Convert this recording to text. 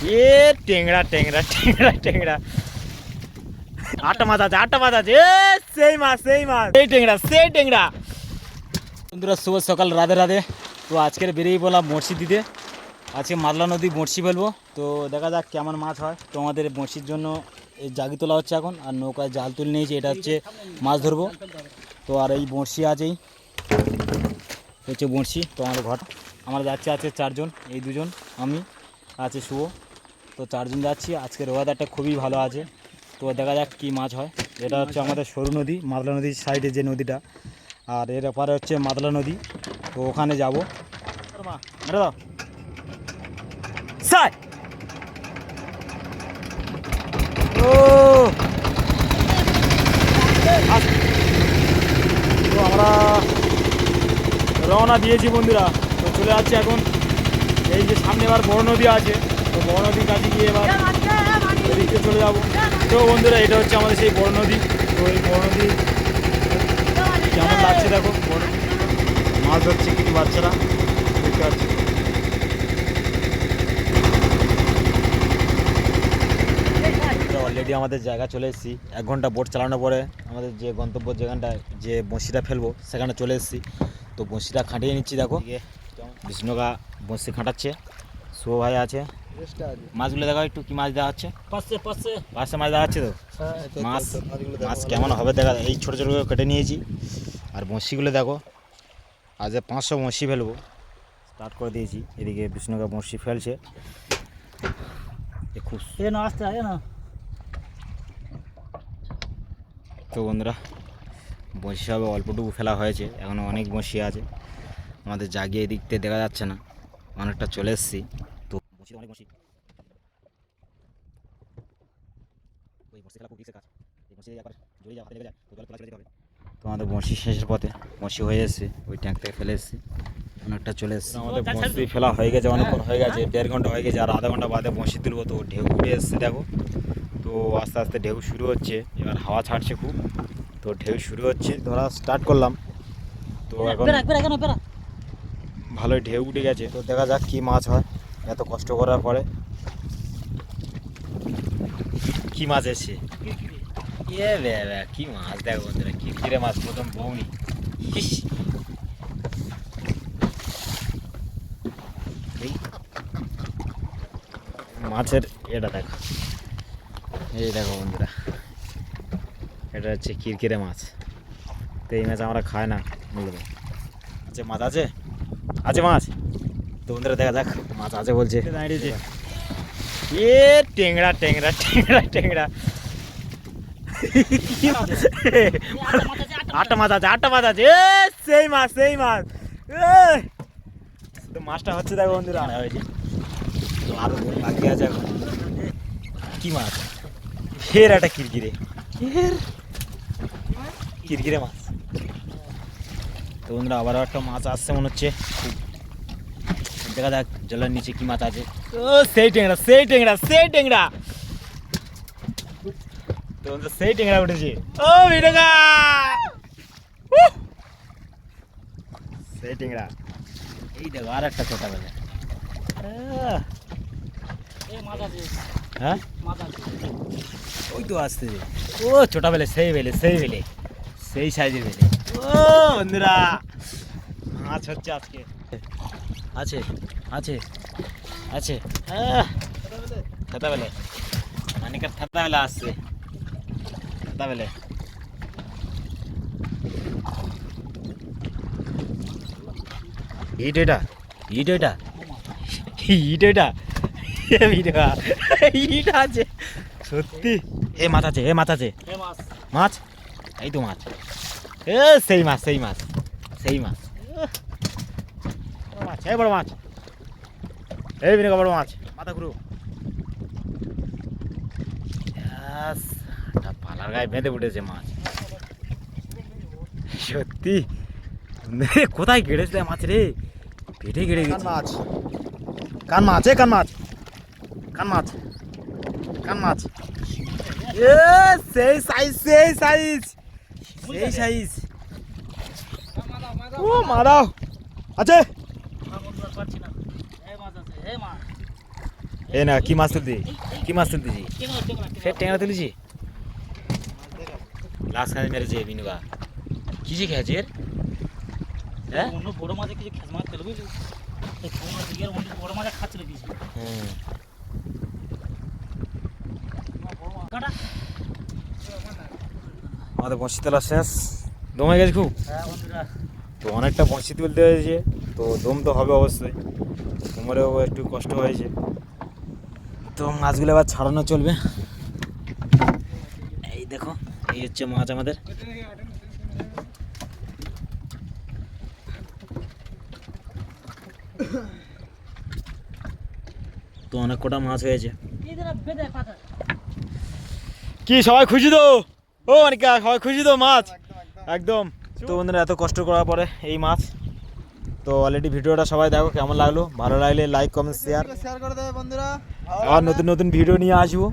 এ টেংরা টেংরা টেংরা টেংরা আটটা মাছ আছে, আটটা মাছ আছে। এ সেই মাছ, সেই মাছ, সেই টেংরা, সেই টেংরা। বন্ধুরা শুভ সকাল, রাধে রাধে। তো আজকের বেরিয়ে বললাম বড়শি দিতে। আজকে মাদলা নদী বড়শি ফেলবো। তো দেখা যাক কেমন মাছ হয়। তো আমাদের বড়শির জন্য এই জাগি তোলা হচ্ছে এখন, আর নৌকায় জাল তুলে নিয়েছি। এটা হচ্ছে মাছ ধরবো। তো আর এই বড়শি আছেই, হচ্ছে বড়শি। তো আমাদের ঘর আমরা যাচ্ছি আছে চারজন, এই দুজন, আমি আছে শুভ। তো চারজন যাচ্ছি। আজকের ওয়েদারটা খুবই ভালো আছে। তো দেখা যাক কী মাছ হয়। এটা হচ্ছে আমাদের সরু নদী, মাদলা নদীর সাইডে যে নদীটা, আর এর ওপারে হচ্ছে মাদলা নদী। তো ওখানে যাবো। ও তো আমরা রওনা দিয়েছি বন্ধুরা। তো চলে যাচ্ছি এখন। এই যে সামনে এবার বড় নদী আছে, তো বড় নদীর কাছে গিয়ে এবার এদিকে চলে যাবো। তো বন্ধুরা এটা হচ্ছে আমাদের সেই বড় নদী। তো এই বড় নদী কেমন লাগছে দেখো। বড় মাছ ধরছে কিছু বাচ্চারা, দেখতে পাচ্ছি। অলরেডি আমাদের জায়গা চলে এসেছি। 1 ঘন্টা বোট চালানোর পরে আমাদের যে গন্তব্য, যেখানটায় যে বঁশিটা ফেলবো সেখানে চলে এসেছি। তো বঁশিটা খাটিয়ে নিচ্ছি দেখো। বিষ্ণুকা বঁশি খাটাচ্ছে, শুভ ভাই আছে। মাছগুলো দেখো একটু, কি মাছ দেওয়া হচ্ছে? পাশে মাছ দেওয়া হচ্ছে। তো মাছ মাছ কেমন হবে দেখা। এই ছোটো ছোটো করে কেটে নিয়েছি। আর বঁশিগুলো দেখো, আজ 500 বঁশি ফেলবো, স্টার্ট করে দিয়েছি। এদিকে বিষ্ণুকা বঁশি ফেলছে। খুব আসতে হয় না। তো বন্ধুরা বঁশি সবে অল্পটুকু ফেলা হয়েছে, এখনও অনেক বঁশি আছে। আমাদের জাগিয়ে এদিক থেকে দেখা যাচ্ছে না, অনেকটা চলে এসেছি। তো বঁশি অনেক বঁশি, ওই বঁশি ফেলা খুব রিস্কের কাজ। এই বঁশি একবার জড়িয়ে যাওয়া, হাতে লেগে যায়, তো জলে তোলা চলে যেতে হবে। তো আমাদের বঁশি শেষের পথে, বঁশি হয়ে এসেছে, ওই ট্যাঙ্ক থেকে ফেলে এসেছি, অনেকটা চলে এসেছে। আমাদের বঁশি ফেলা হয়ে গেছে, অনেকক্ষণ হয়ে গেছে, 1.5 ঘন্টা হয়ে গেছে। আর আধা ঘন্টা বাদে বঁশি তুলবো। তো ঢেউ উঠে এসেছে দেখো। তো আস্তে আস্তে ঢেউ শুরু হচ্ছে, এবার হাওয়া ছাড়ছে খুব। তো ঢেউ শুরু হচ্ছে, ধরা স্টার্ট করলাম। তো এখন ভালোই ঢেউ উঠে গেছে। তো দেখা যাক কি মাছ হয় এত কষ্ট করার পরে। কি মাছ এসছে? কি মাছ দেখো বন্ধুরা, কিরকিরে মাছ, প্রথম বৌনি। মাছের এটা দেখো, এই দেখো বন্ধুরা, এটা হচ্ছে কিরকিরে মাছ। তো এই মাছ আমরা খাই না মূলত। আচ্ছা মাছ আছে, আছে মাছ। তো বন্ধুরা দেখা যাক, মাছ আছে বলছে, দাঁড়িয়েছে। এ টেংরা টেংরা টেংরা টেংরা, আটটা মাছ আছে, আটটা মাছ আছে। এ সেই মাছ, সেই মাছ। তো মাছটা হচ্ছে দেখো বন্ধুরা, হয়েছে। তো আরো বাকি আছে এখন। কি মাছ? ফের একটা কিরকিরে, কিরকিরে মাছ। তো বন্ধুরা আবার একটা মাছ আসছে মনে হচ্ছে। দেখা যাক জলের নিচে কি মাছ আছে। ও সেই টেংরা, সেই টেংরা, সেই টেংরা। তো বন্ধুরা সেই টেংরা উঠেছে। ও ভিডিওগা, সেই টেংরা। এই দেখো আর একটা ছোটা বেলা। হ্যাঁ ওই তো আসছে। ও ছোটা বেলে, সেই বেলে, সেই বেলে, সেই সাইজের বেলে। ও বন্ধুরা মাছ হচ্ছে আজকে। আছে আছে আছে, খেতা বেলে, মানিকার খেতা বেলা আসছে, খেতা বেলে। হিট এটা, হিট এটা, হিট এটা, হিট আছে সত্যি। এ মাছ আছে, এ মাছ আছে, মাছ, এই তো মাছ। এ সেই মাছ, সেই মাছ, সেই মাছ, মাছ, এই বড় মাছ, এই বিনে বড় মাছ, মাথা ঘুরো। পালার গায়ে বেঁধে উঠেছে মাছ সত্যি। কোথায় গেড়েছে মাছ রে, পেটে গেড়ে গেছে মাছ। কান মাছ, এ কান মাছ, কান মাছ, কান মাছ। এ সেই সাইজ, সেই সাইজ, সেই সাইজ। ও মারাও আছে। এ না কি মাছ তুলতি, কি মাছ তুলতেছি? ফের ট্যাংরা তুলেছি। লাস্ট খানে মেরেছে মিনুবা। কি যে খেয়েছে এর? হ্যাঁ অন্য বড় মাছে কিছু খেস মাছ তেল বুঝলি, এই ছোট মাছ দিয়ে অন্য বড় মাছ খাচ্ছিল কিছু কাটা। আমাদের বঁশি তোলা শেষ। দম হয়ে গেছে খুব। হ্যাঁ বন্ধুরা, তো অনেকটা বঁশি তুলতে হয়েছে, তো দম তো হবে অবশ্যই, কোমরেও একটু কষ্ট হয়েছে। তো মাছগুলো আবার ছাড়ানো চলবে। এই দেখো, এই হচ্ছে মাছ আমাদের। তো অনেক কটা মাছ হয়েছে। কি সবাই খুশি তো? ও অনিকা সবাই খুশি তো? মাছ একদম। তো বন্ধুরা এত কষ্ট করার পরে এই মাছ। তো অলরেডি ভিডিওটা সবাই দেখো কেমন লাগলো, ভালো লাগলে লাইক কমেন্ট শেয়ার করে দেবে বন্ধুরা। আর নতুন নতুন ভিডিও নিয়ে আসবো।